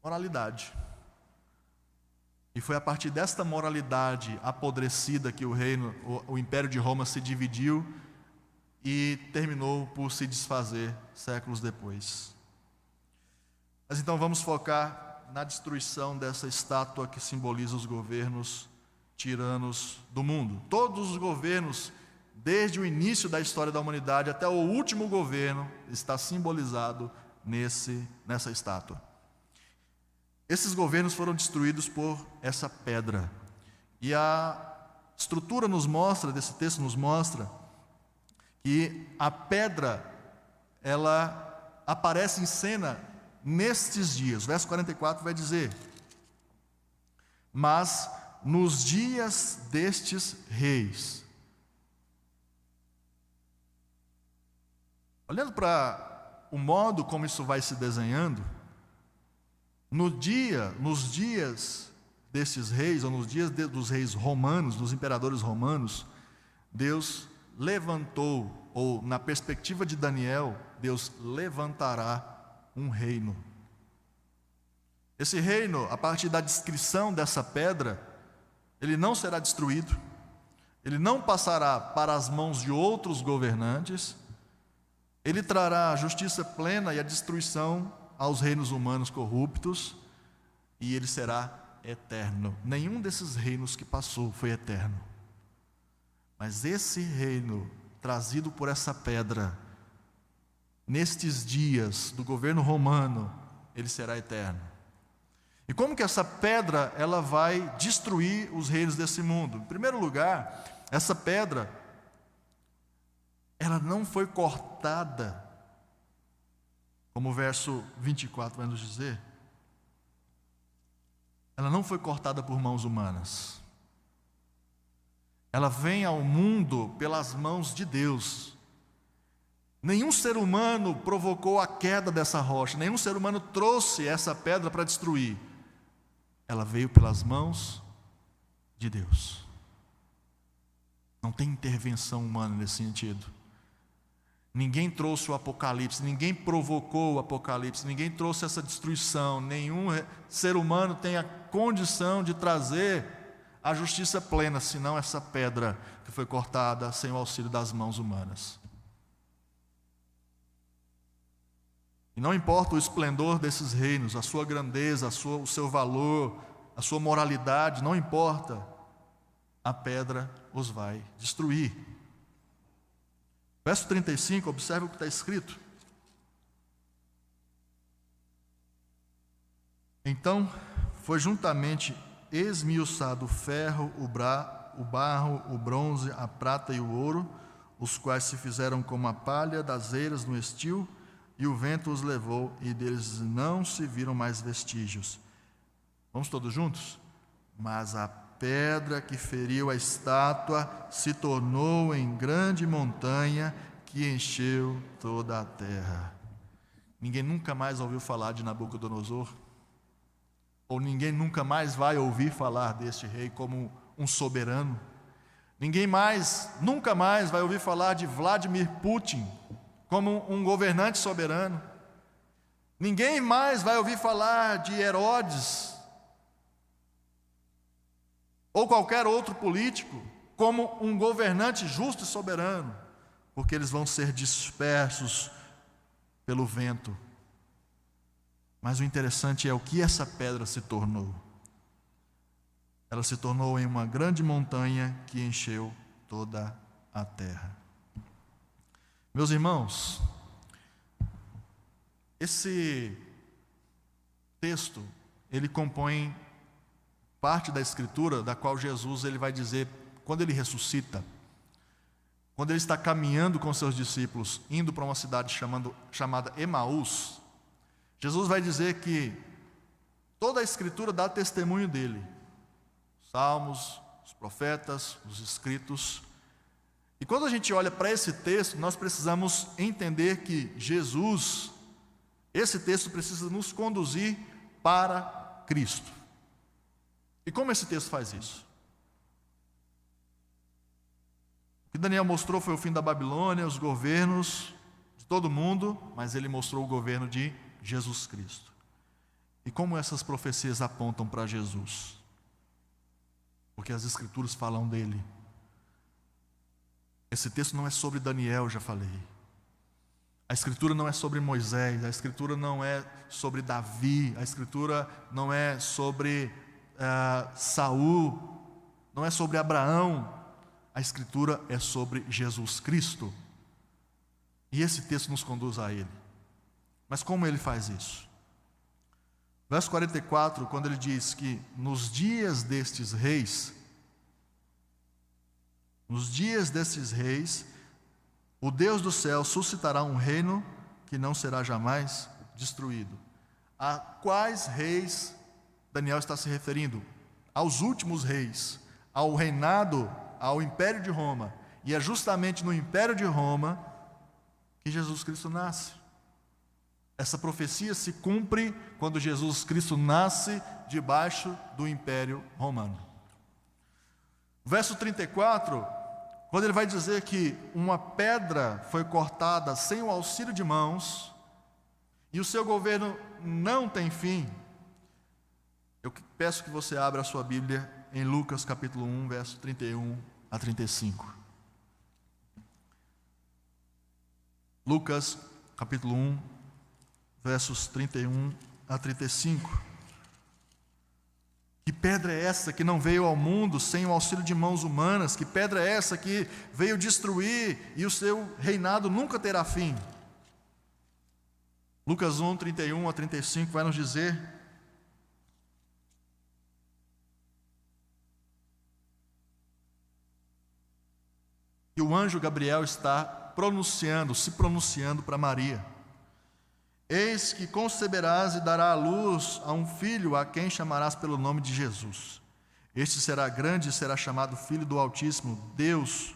Moralidade. E foi a partir desta moralidade apodrecida que o Império de Roma se dividiu e terminou por se desfazer séculos depois. Mas então vamos focar na destruição dessa estátua que simboliza os governos tiranos do mundo. Todos os governos, desde o início da história da humanidade até o último governo, está simbolizado nessa estátua. Esses governos foram destruídos por essa pedra. E a estrutura desse texto nos mostra que a pedra, ela aparece em cena nestes dias. O verso 44 vai dizer: mas nos dias destes reis. Olhando para o modo como isso vai se desenhando, nos dias desses reis, ou nos dias dos reis romanos, dos imperadores romanos, Deus levantou, ou na perspectiva de Daniel, Deus levantará um reino. Esse reino, a partir da descrição dessa pedra, ele não será destruído, ele não passará para as mãos de outros governantes, ele trará a justiça plena e a destruição aos reinos humanos corruptos, e ele será eterno. Nenhum desses reinos que passou foi eterno, mas esse reino trazido por essa pedra, nestes dias do governo romano, ele será eterno. E como que essa pedra ela vai destruir os reinos desse mundo? Em primeiro lugar, essa pedra ela não foi cortada, como o verso 24 vai nos dizer. Ela não foi cortada por mãos humanas. Ela vem ao mundo pelas mãos de Deus. Nenhum ser humano provocou a queda dessa rocha, nenhum ser humano trouxe essa pedra para destruir. Ela veio pelas mãos de Deus. Não tem intervenção humana nesse sentido. Ninguém trouxe o Apocalipse, ninguém provocou o Apocalipse, ninguém trouxe essa destruição, nenhum ser humano tem a condição de trazer a justiça plena, senão essa pedra que foi cortada sem o auxílio das mãos humanas. E não importa o esplendor desses reinos, a sua grandeza, o seu valor, a sua moralidade, não importa, a pedra os vai destruir. Verso 35, observe o que está escrito. Então foi juntamente esmiuçado o ferro, o barro, o bronze, a prata e o ouro, os quais se fizeram como a palha das eiras no estio, e o vento os levou, e deles não se viram mais vestígios. Vamos todos juntos? Mas a pedra que feriu a estátua se tornou em grande montanha que encheu toda a terra. Ninguém nunca mais ouviu falar de Nabucodonosor? Ou ninguém nunca mais vai ouvir falar deste rei como um soberano? Nunca mais vai ouvir falar de Vladimir Putin como um governante soberano? Ninguém mais vai ouvir falar de Herodes ou qualquer outro político como um governante justo e soberano, porque eles vão ser dispersos pelo vento. Mas o interessante é o que essa pedra se tornou. Ela se tornou em uma grande montanha que encheu toda a terra. Meus irmãos, esse texto, ele compõe parte da Escritura da qual Jesus ele vai dizer, quando ele ressuscita, quando ele está caminhando com seus discípulos, indo para uma cidade chamada Emaús, Jesus vai dizer que toda a Escritura dá testemunho dele. Os Salmos, os profetas, os escritos. E quando a gente olha para esse texto, nós precisamos entender que Jesus, esse texto precisa nos conduzir para Cristo. E como esse texto faz isso? O que Daniel mostrou foi o fim da Babilônia, os governos de todo mundo, mas ele mostrou o governo de Jesus Cristo. E como essas profecias apontam para Jesus? Porque as Escrituras falam dele. Esse texto não é sobre Daniel, já falei. A Escritura não é sobre Moisés, a Escritura não é sobre Davi, a Escritura não é sobre Saul, não é sobre Abraão. A Escritura é sobre Jesus Cristo. E esse texto nos conduz a ele. Mas como ele faz isso? Verso 44, quando ele diz que nos dias destes reis, o Deus do céu suscitará um reino que não será jamais destruído. A quais reis Daniel está se referindo? Aos últimos reis, ao reinado, ao Império de Roma. E é justamente no Império de Roma que Jesus Cristo nasce. Essa profecia se cumpre quando Jesus Cristo nasce debaixo do Império Romano. Verso 34, quando ele vai dizer que uma pedra foi cortada sem o auxílio de mãos e o seu governo não tem fim, eu peço que você abra a sua Bíblia em Lucas capítulo 1, verso 31 a 35. Lucas capítulo 1, versos 31 a 35. Que pedra é essa que não veio ao mundo sem o auxílio de mãos humanas? Que pedra é essa que veio destruir e o seu reinado nunca terá fim? Lucas 1, 31 a 35 vai nos dizer: que o anjo Gabriel está se pronunciando para Maria. Eis que conceberás e dará à luz a um filho, a quem chamarás pelo nome de Jesus. Este será grande e será chamado Filho do Altíssimo. Deus,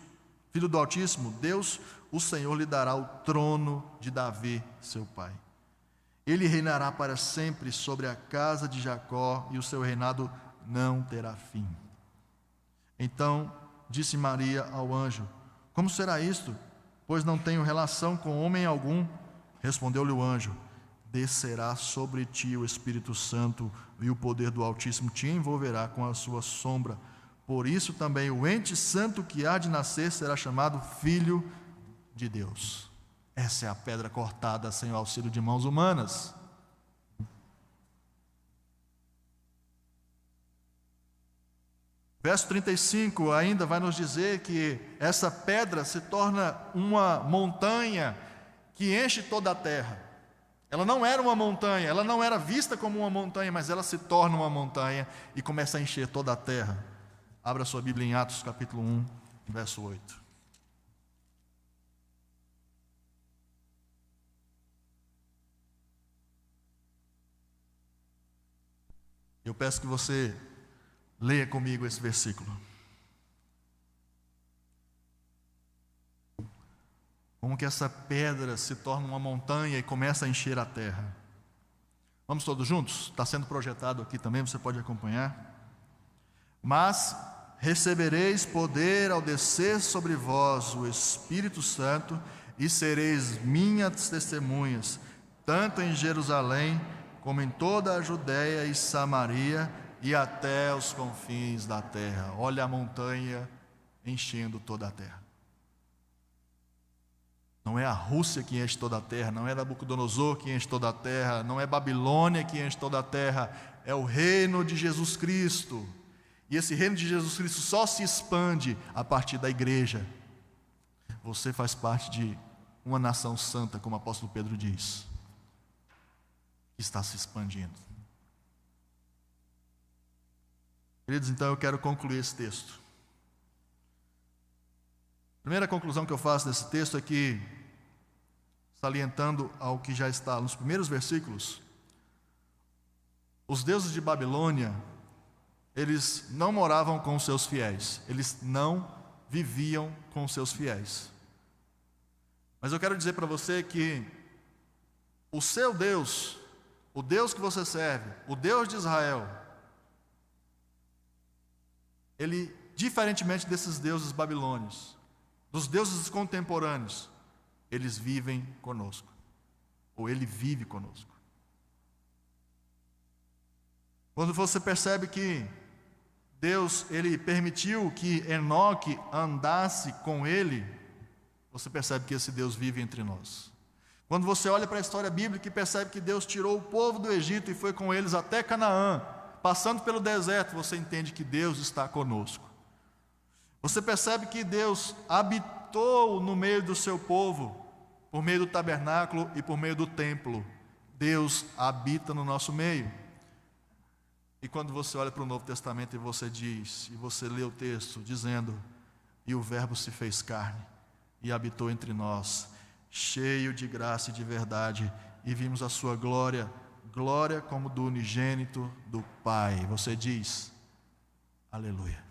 o Senhor lhe dará o trono de Davi, seu pai. Ele reinará para sempre sobre a casa de Jacó, e o seu reinado não terá fim. Então disse Maria ao anjo: como será isto? Pois não tenho relação com homem algum. Respondeu-lhe o anjo: descerá sobre ti o Espírito Santo, e o poder do Altíssimo te envolverá com a sua sombra. Por isso também o ente santo que há de nascer será chamado Filho de Deus. Essa é a pedra cortada sem o auxílio de mãos humanas. Verso 35 ainda vai nos dizer que essa pedra se torna uma montanha que enche toda a terra. Ela não era uma montanha, ela não era vista como uma montanha, mas ela se torna uma montanha e começa a encher toda a terra. Abra sua Bíblia em Atos capítulo 1, verso 8. Eu peço que você leia comigo esse versículo. Como que essa pedra se torna uma montanha e começa a encher a terra. Vamos todos juntos? Está sendo projetado aqui também, você pode acompanhar. Mas recebereis poder ao descer sobre vós o Espírito Santo, e sereis minhas testemunhas, tanto em Jerusalém, como em toda a Judéia e Samaria, e até os confins da terra. Olha a montanha enchendo toda a terra. Não é a Rússia que enche toda a terra, não é Nabucodonosor que enche toda a terra, não é Babilônia que enche toda a terra, é o reino de Jesus Cristo. E esse reino de Jesus Cristo só se expande a partir da igreja. Você faz parte de uma nação santa, como o apóstolo Pedro diz, que está se expandindo. Queridos, então eu quero concluir esse texto. A primeira conclusão que eu faço desse texto é que, salientando ao que já está nos primeiros versículos, os deuses de Babilônia, eles não moravam com os seus fiéis, eles não viviam com os seus fiéis. Mas eu quero dizer para você que o seu Deus, o Deus que você serve, o Deus de Israel, ele, diferentemente desses deuses babilônios, dos deuses contemporâneos, eles vivem conosco, ou ele vive conosco. Quando você percebe que Deus, ele permitiu que Enoque andasse com ele, você percebe que esse Deus vive entre nós. Quando você olha para a história bíblica e percebe que Deus tirou o povo do Egito e foi com eles até Canaã, passando pelo deserto, você entende que Deus está conosco. Você percebe que Deus habitou no meio do seu povo, por meio do tabernáculo e por meio do templo. Deus habita no nosso meio. E quando você olha para o Novo Testamento e você diz, e você lê o texto dizendo: e o Verbo se fez carne e habitou entre nós, cheio de graça e de verdade, e vimos a sua glória, glória como do unigênito do Pai. Você diz: aleluia.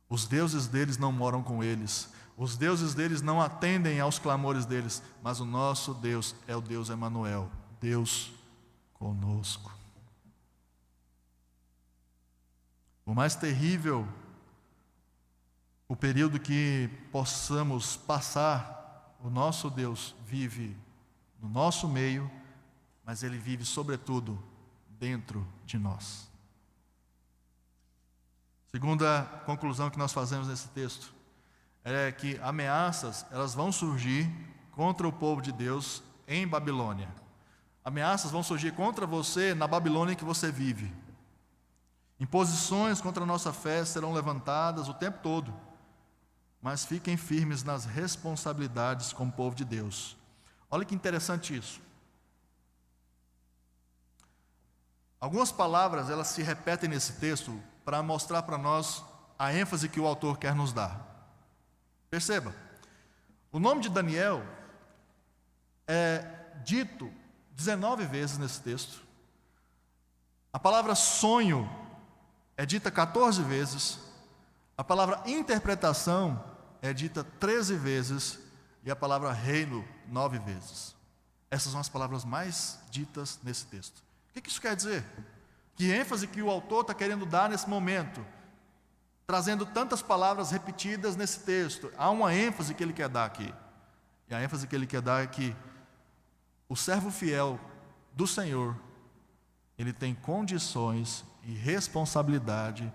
Os deuses deles não moram com eles, os deuses deles não atendem aos clamores deles, mas o nosso Deus é o Deus Emanuel, Deus conosco. Por mais terrível o período que possamos passar, o nosso Deus vive no nosso meio, mas Ele vive sobretudo dentro de nós. Segunda conclusão que nós fazemos nesse texto é que ameaças, elas vão surgir contra o povo de Deus em Babilônia. Ameaças vão surgir contra você na Babilônia em que você vive. Imposições contra a nossa fé serão levantadas o tempo todo. Mas fiquem firmes nas responsabilidades como povo de Deus. Olha que interessante isso. Algumas palavras, elas se repetem nesse texto para mostrar para nós a ênfase que o autor quer nos dar. Perceba, o nome de Daniel é dito 19 vezes nesse texto. A palavra sonho é dita 14 vezes. A palavra interpretação é dita 13 vezes. E a palavra reino 9 vezes. Essas são as palavras mais ditas nesse texto. O que isso quer dizer? Que ênfase que o autor está querendo dar nesse momento, trazendo tantas palavras repetidas nesse texto. Há uma ênfase que ele quer dar aqui. E a ênfase que ele quer dar é que o servo fiel do Senhor, ele tem condições e responsabilidade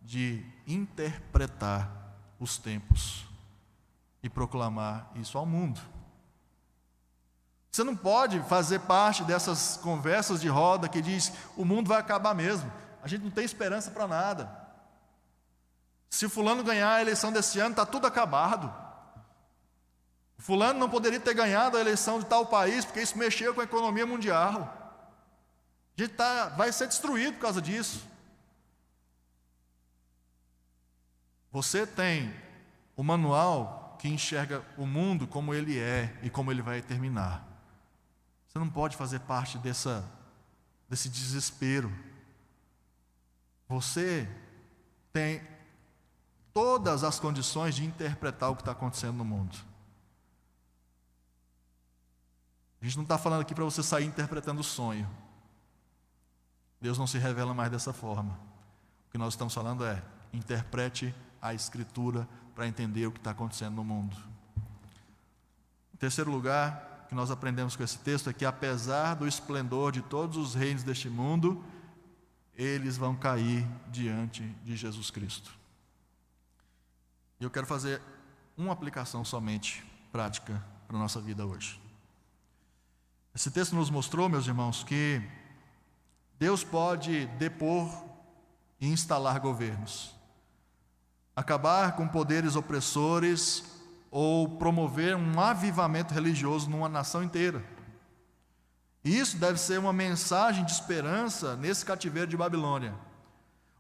de interpretar os tempos e proclamar isso ao mundo. Você não pode fazer parte dessas conversas de roda que diz: o mundo vai acabar mesmo, a gente não tem esperança para nada. Se o fulano ganhar a eleição desse ano, está tudo acabado. O fulano não poderia ter ganhado a eleição de tal país, porque isso mexeu com a economia mundial. A gente vai ser destruído por causa disso. Você tem o manual que enxerga o mundo como ele é e como ele vai terminar. Você não pode fazer parte desse desespero. Você tem todas as condições de interpretar o que está acontecendo no mundo. A gente não está falando aqui para você sair interpretando o sonho. Deus não se revela mais dessa forma. O que nós estamos falando é: interprete a Escritura para entender o que está acontecendo no mundo. Em terceiro lugar, o que nós aprendemos com esse texto é que, apesar do esplendor de todos os reinos deste mundo, eles vão cair diante de Jesus Cristo. E eu quero fazer uma aplicação somente prática para a nossa vida hoje. Esse texto nos mostrou, meus irmãos, que Deus pode depor e instalar governos, acabar com poderes opressores ou promover um avivamento religioso numa nação inteira. E isso deve ser uma mensagem de esperança nesse cativeiro de Babilônia.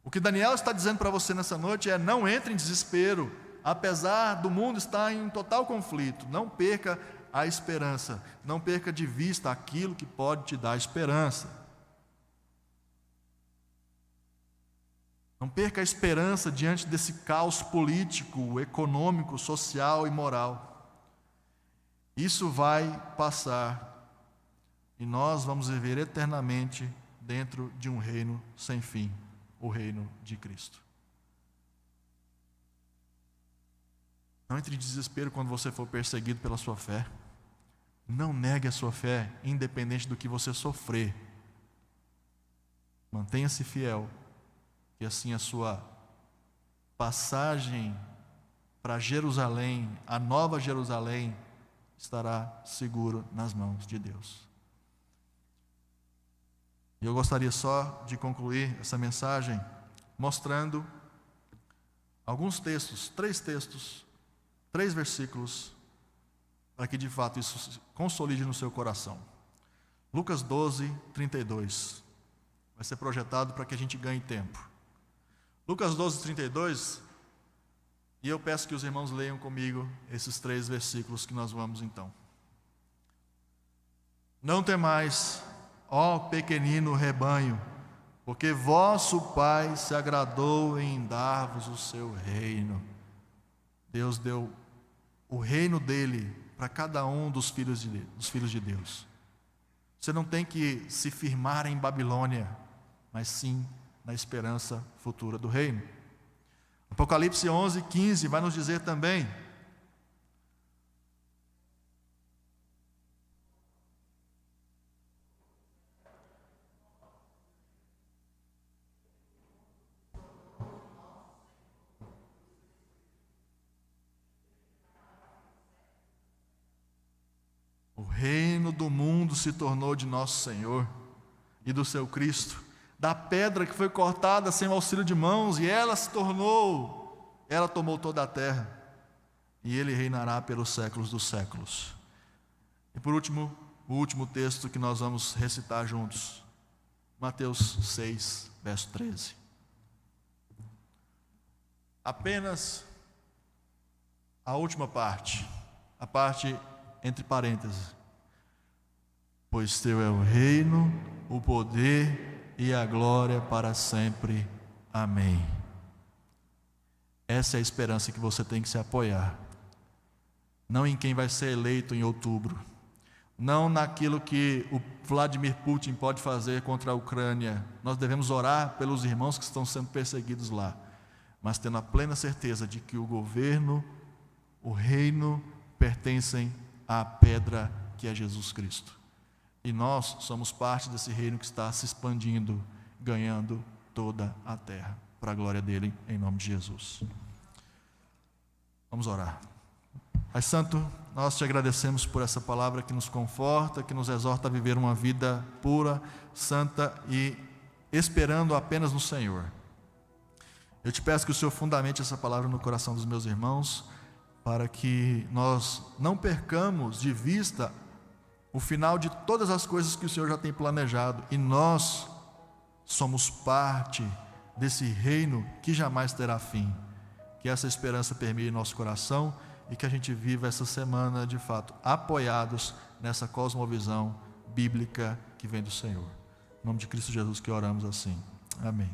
O que Daniel está dizendo para você nessa noite é: não entre em desespero, apesar do mundo estar em total conflito. Não perca a esperança, não perca de vista aquilo que pode te dar esperança. Não perca a esperança diante desse caos político, econômico, social e moral. Isso vai passar e nós vamos viver eternamente dentro de um reino sem fim, o reino de Cristo. Não entre em desespero quando você for perseguido pela sua fé. Não negue a sua fé, independente do que você sofrer. Mantenha-se fiel, e assim a sua passagem para Jerusalém, a nova Jerusalém, estará seguro nas mãos de Deus. E eu gostaria só de concluir essa mensagem mostrando alguns textos, 3 versículos, para que de fato isso se consolide no seu coração. Lucas 12, 32. Vai ser projetado para que a gente ganhe tempo. Lucas 12, 32. E eu peço que os irmãos leiam comigo esses 3 versículos que nós vamos então. Não temais, ó pequenino rebanho, porque vosso Pai se agradou em dar-vos o seu reino. Deus deu o reino dele para cada um dos filhos de Deus. Você não tem que se firmar em Babilônia, mas sim na esperança futura do reino. Apocalipse 11, 15 vai nos dizer também: o reino do mundo se tornou de nosso Senhor e do seu Cristo. Da pedra que foi cortada sem o auxílio de mãos, e ela tomou toda a terra, e ele reinará pelos séculos dos séculos. E por último, o último texto que nós vamos recitar juntos, Mateus 6, verso 13. Apenas a última parte, a parte entre parênteses: pois teu é o reino, o poder e a glória para sempre. Amém. Essa é a esperança que você tem que se apoiar. Não em quem vai ser eleito em outubro. Não naquilo que o Vladimir Putin pode fazer contra a Ucrânia. Nós devemos orar pelos irmãos que estão sendo perseguidos lá, mas tendo a plena certeza de que o governo, o reino, pertencem à pedra que é Jesus Cristo. E nós somos parte desse reino que está se expandindo, ganhando toda a terra, para a glória dele, em nome de Jesus. Vamos orar. Pai Santo, nós te agradecemos por essa palavra que nos conforta, que nos exorta a viver uma vida pura, santa e esperando apenas no Senhor. Eu te peço que o Senhor fundamente essa palavra no coração dos meus irmãos, para que nós não percamos de vista o final de todas as coisas que o Senhor já tem planejado, e nós somos parte desse reino que jamais terá fim. que essa esperança permeie nosso coração e que a gente viva essa semana, de fato, apoiados nessa cosmovisão bíblica que vem do Senhor. Em nome de Cristo Jesus que oramos assim. Amém.